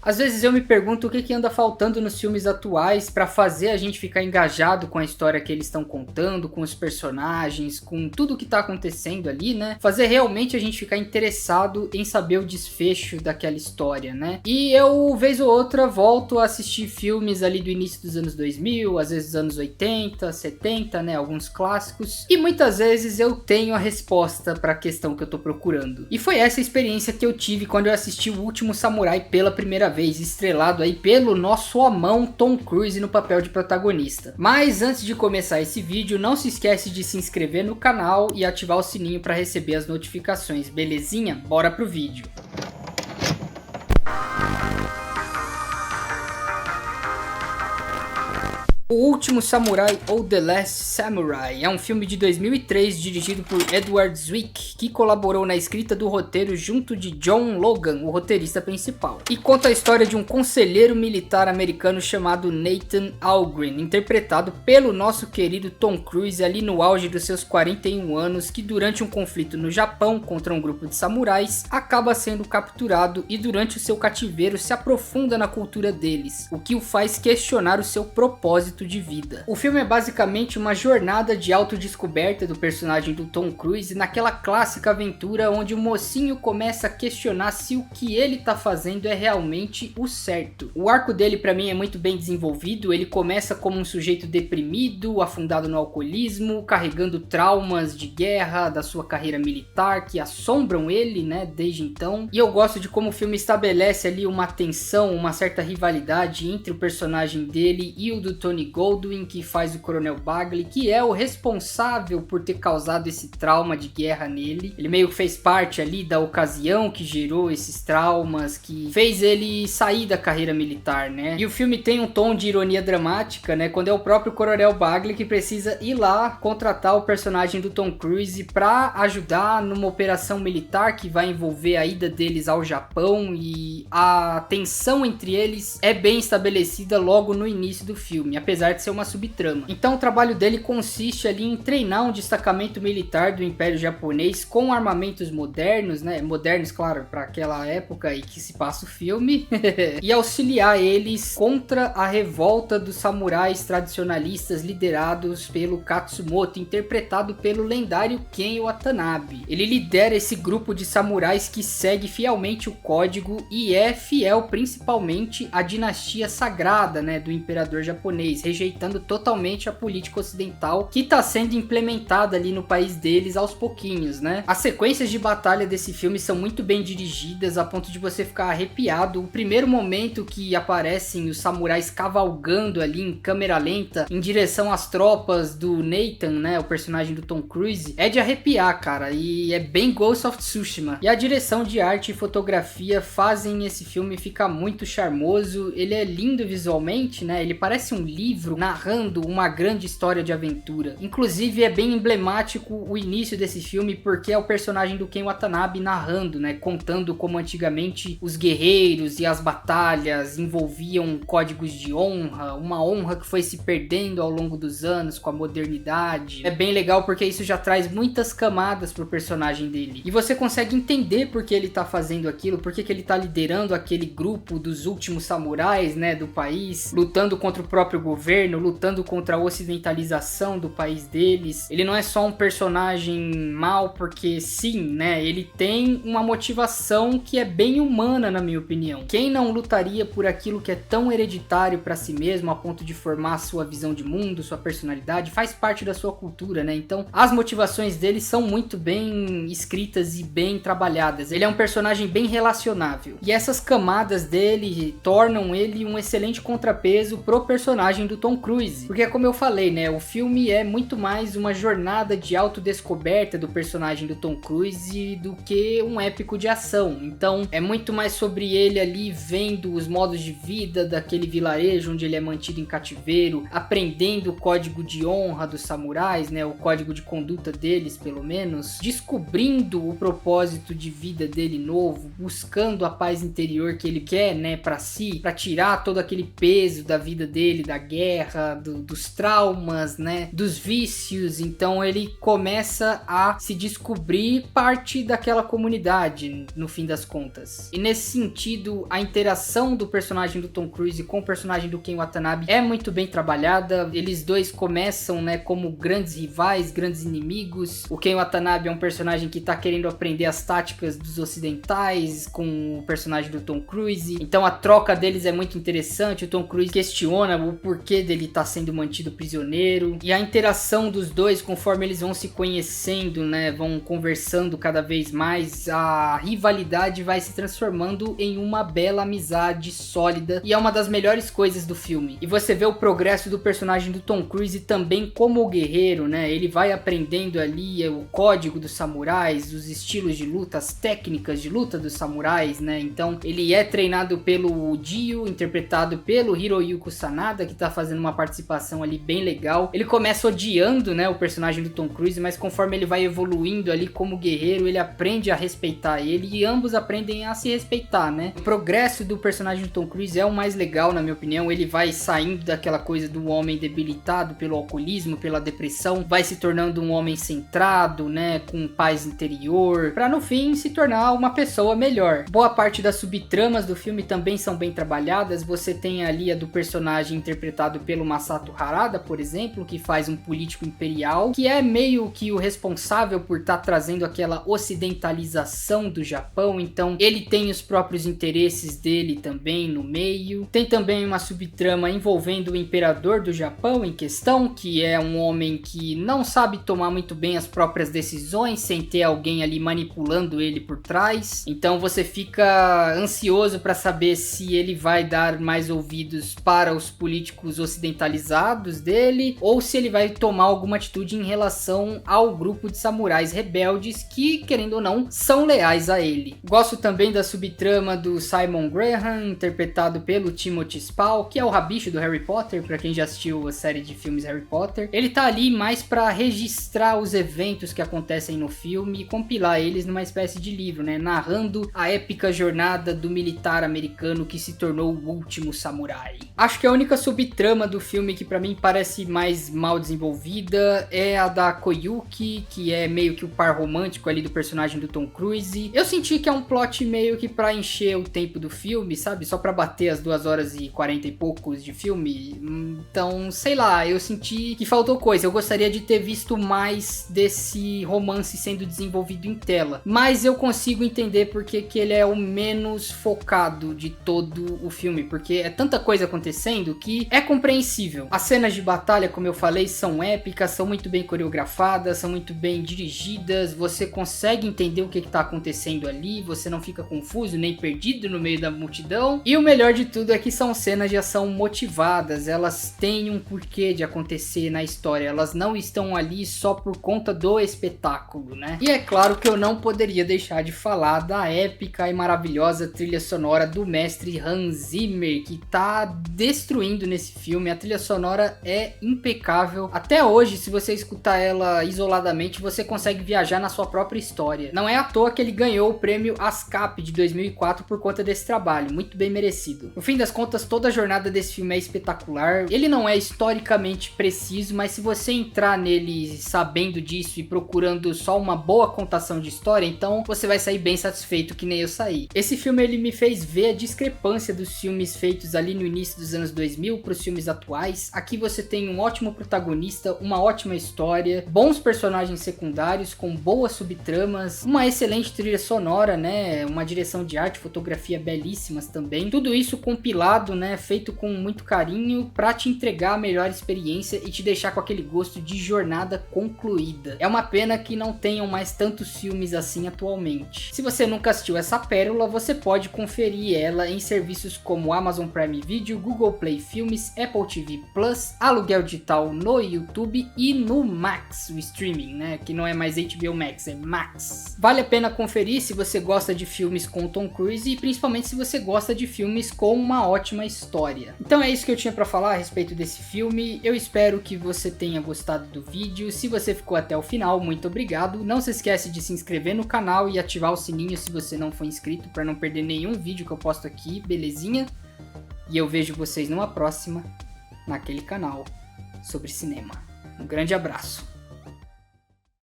Às vezes eu me pergunto o que anda faltando nos filmes atuais para fazer a gente ficar engajado com a história que eles estão contando, com os personagens, com tudo que tá acontecendo ali, né? Fazer realmente a gente ficar interessado em saber o desfecho daquela história, né? E eu, vez ou outra, volto a assistir filmes ali do início dos anos 2000, às vezes dos anos 80, 70, né? Alguns clássicos. E muitas vezes eu tenho a resposta para a questão que eu tô procurando. E foi essa experiência que eu tive quando eu assisti O Último Samurai pela primeira vez, estrelado aí pelo nosso amão Tom Cruise no papel de protagonista. Mas antes de começar esse vídeo, não se esquece de se inscrever no canal e ativar o sininho para receber as notificações, belezinha? Bora pro vídeo. O Último Samurai ou The Last Samurai é um filme de 2003 dirigido por Edward Zwick, que colaborou na escrita do roteiro junto de John Logan, o roteirista principal. E conta a história de um conselheiro militar americano chamado Nathan Algren, interpretado pelo nosso querido Tom Cruise ali no auge dos seus 41 anos, que durante um conflito no Japão contra um grupo de samurais, acaba sendo capturado e durante o seu cativeiro se aprofunda na cultura deles, o que o faz questionar o seu propósito de vida. O filme é basicamente uma jornada de autodescoberta do personagem do Tom Cruise naquela clássica aventura onde o mocinho começa a questionar se o que ele tá fazendo é realmente o certo. O arco dele pra mim é muito bem desenvolvido. Ele começa como um sujeito deprimido, afundado no alcoolismo, carregando traumas de guerra da sua carreira militar que assombram ele, né, desde então. E eu gosto de como o filme estabelece ali uma tensão, uma certa rivalidade entre o personagem dele e o do Tony Goldwyn, que faz o Coronel Bagley, que é o responsável por ter causado esse trauma de guerra nele. Ele meio que fez parte ali da ocasião que gerou esses traumas, que fez ele sair da carreira militar, né? E o filme tem um tom de ironia dramática, né? Quando é o próprio Coronel Bagley que precisa ir lá contratar o personagem do Tom Cruise para ajudar numa operação militar que vai envolver a ida deles ao Japão, e a tensão entre eles é bem estabelecida logo no início do filme, apesar de ser uma subtrama. Então o trabalho dele consiste ali em treinar um destacamento militar do Império Japonês com armamentos modernos, né? Modernos, claro, para aquela época em que se passa o filme, e auxiliar eles contra a revolta dos samurais tradicionalistas liderados pelo Katsumoto, interpretado pelo lendário Ken Watanabe. Ele lidera esse grupo de samurais que segue fielmente o código e é fiel principalmente à dinastia sagrada, né, do imperador japonês, rejeitando totalmente a política ocidental que está sendo implementada ali no país deles aos pouquinhos, né? As sequências de batalha desse filme são muito bem dirigidas, a ponto de você ficar arrepiado. O primeiro momento que aparecem os samurais cavalgando ali em câmera lenta em direção às tropas do Nathan, né, o personagem do Tom Cruise, é de arrepiar, cara, e é bem Ghost of Tsushima. E a direção de arte e fotografia fazem esse filme ficar muito charmoso. Ele é lindo visualmente, né? Ele parece um livro narrando uma grande história de aventura. Inclusive é bem emblemático o início desse filme, porque é o personagem do Ken Watanabe narrando, né, contando como antigamente os guerreiros e as batalhas envolviam códigos de honra, uma honra que foi se perdendo ao longo dos anos com a modernidade. É bem legal porque isso já traz muitas camadas pro personagem dele, e você consegue entender por que ele tá fazendo aquilo, por que ele tá liderando aquele grupo dos últimos samurais, né, do país, lutando contra o próprio governo, lutando contra a ocidentalização do país deles. Ele não é só um personagem mau porque sim, né? Ele tem uma motivação que é bem humana, na minha opinião. Quem não lutaria por aquilo que é tão hereditário para si mesmo, a ponto de formar sua visão de mundo, sua personalidade, faz parte da sua cultura, né? Então, as motivações dele são muito bem escritas e bem trabalhadas. Ele é um personagem bem relacionável. E essas camadas dele tornam ele um excelente contrapeso pro personagem do Tom Cruise, porque como eu falei, né, o filme é muito mais uma jornada de autodescoberta do personagem do Tom Cruise do que um épico de ação. Então é muito mais sobre ele ali vendo os modos de vida daquele vilarejo onde ele é mantido em cativeiro, aprendendo o código de honra dos samurais, né, o código de conduta deles pelo menos, descobrindo o propósito de vida dele novo, buscando a paz interior que ele quer, né, para si, para tirar todo aquele peso da vida dele, da guerra guerra, dos traumas, né, dos vícios. Então ele começa a se descobrir parte daquela comunidade, no fim das contas. E nesse sentido, a interação do personagem do Tom Cruise com o personagem do Ken Watanabe é muito bem trabalhada. Eles dois começam, né, como grandes rivais, grandes inimigos. O Ken Watanabe é um personagem que tá querendo aprender as táticas dos ocidentais com o personagem do Tom Cruise. Então a troca deles é muito interessante. O Tom Cruise questiona o porquê dele tá sendo mantido prisioneiro. E a interação dos dois, conforme eles vão se conhecendo, né, vão conversando cada vez mais, a rivalidade vai se transformando em uma bela amizade sólida. E é uma das melhores coisas do filme. E você vê o progresso do personagem do Tom Cruise também como guerreiro, né? Ele vai aprendendo ali o código dos samurais, os estilos de luta, as técnicas de luta dos samurais, né? Então ele é treinado pelo Dio, interpretado pelo Hiroyuki Sanada, que tá fazendo uma participação ali bem legal. Ele começa odiando, né, o personagem do Tom Cruise, mas conforme ele vai evoluindo ali como guerreiro, ele aprende a respeitar ele e ambos aprendem a se respeitar, né? O progresso do personagem do Tom Cruise é o mais legal, na minha opinião. Ele vai saindo daquela coisa do homem debilitado pelo alcoolismo, pela depressão, vai se tornando um homem centrado, né, com paz interior, pra no fim se tornar uma pessoa melhor. Boa parte das subtramas do filme também são bem trabalhadas. Você tem ali a do personagem interpretado pelo Masato Harada, por exemplo, que faz um político imperial, que é meio que o responsável por estar trazendo aquela ocidentalização do Japão. Então ele tem os próprios interesses dele também no meio. Tem também uma subtrama envolvendo o imperador do Japão em questão, que é um homem que não sabe tomar muito bem as próprias decisões sem ter alguém ali manipulando ele por trás. Então você fica ansioso para saber se ele vai dar mais ouvidos para os políticos ocidentalizados dele ou se ele vai tomar alguma atitude em relação ao grupo de samurais rebeldes que, querendo ou não, são leais a ele. Gosto também da subtrama do Simon Graham, interpretado pelo Timothy Spall, que é o rabicho do Harry Potter, para quem já assistiu a série de filmes Harry Potter. Ele tá ali mais para registrar os eventos que acontecem no filme e compilar eles numa espécie de livro, né, narrando a épica jornada do militar americano que se tornou o último samurai. Acho que a única subtrama do filme que para mim parece mais mal desenvolvida é a da Koyuki, que é meio que o par romântico ali do personagem do Tom Cruise. Eu senti que é um plot meio que pra encher o tempo do filme, sabe? Só pra bater as 2 horas e 40 e poucos de filme. Então, sei lá, eu senti que faltou coisa. Eu gostaria de ter visto mais desse romance sendo desenvolvido em tela. Mas eu consigo entender porque que ele é o menos focado de todo o filme. Porque é tanta coisa acontecendo que é compreensível. As cenas de batalha, como eu falei, são épicas, são muito bem coreografadas, são muito bem dirigidas. Você consegue entender o que está acontecendo ali. Você não fica confuso nem perdido no meio da multidão. E o melhor de tudo é que são cenas de ação motivadas. Elas têm um porquê de acontecer na história. Elas não estão ali só por conta do espetáculo, né? E é claro que eu não poderia deixar de falar da épica e maravilhosa trilha sonora do mestre Hans Zimmer, que tá destruindo nesse filme. A trilha sonora é impecável. Até hoje, se você escutar ela isoladamente, você consegue viajar na sua própria história. Não é à toa que ele ganhou o prêmio ASCAP de 2004 por conta desse trabalho, muito bem merecido. No fim das contas, toda a jornada desse filme é espetacular. Ele não é historicamente preciso, mas se você entrar nele sabendo disso e procurando só uma boa contação de história, então você vai sair bem satisfeito, que nem eu saí. Esse filme ele me fez ver a discrepância dos filmes feitos ali no início dos anos 2000 para os filmes atuais. Aqui você tem um ótimo protagonista, uma ótima história, bons personagens secundários com boas subtramas, uma excelente trilha sonora, né, uma direção de arte, fotografia belíssimas também. Tudo isso compilado, né, feito com muito carinho para te entregar a melhor experiência e te deixar com aquele gosto de jornada concluída. É uma pena que não tenham mais tantos filmes assim atualmente. Se você nunca assistiu essa pérola, você pode conferir ela em serviços como Amazon Prime Video, Google Play Filmes, Apple TV Plus, aluguel digital no YouTube e no Max, o streaming, né, que não é mais HBO Max, é Max. Vale a pena conferir se você gosta de filmes com Tom Cruise e principalmente se você gosta de filmes com uma ótima história. Então é isso que eu tinha para falar a respeito desse filme. Eu espero que você tenha gostado do vídeo. Se você ficou até o final, muito obrigado. Não se esquece de se inscrever no canal e ativar o sininho se você não for inscrito para não perder nenhum vídeo que eu posto aqui, belezinha? E eu vejo vocês numa próxima. naquele canal sobre cinema. Um grande abraço.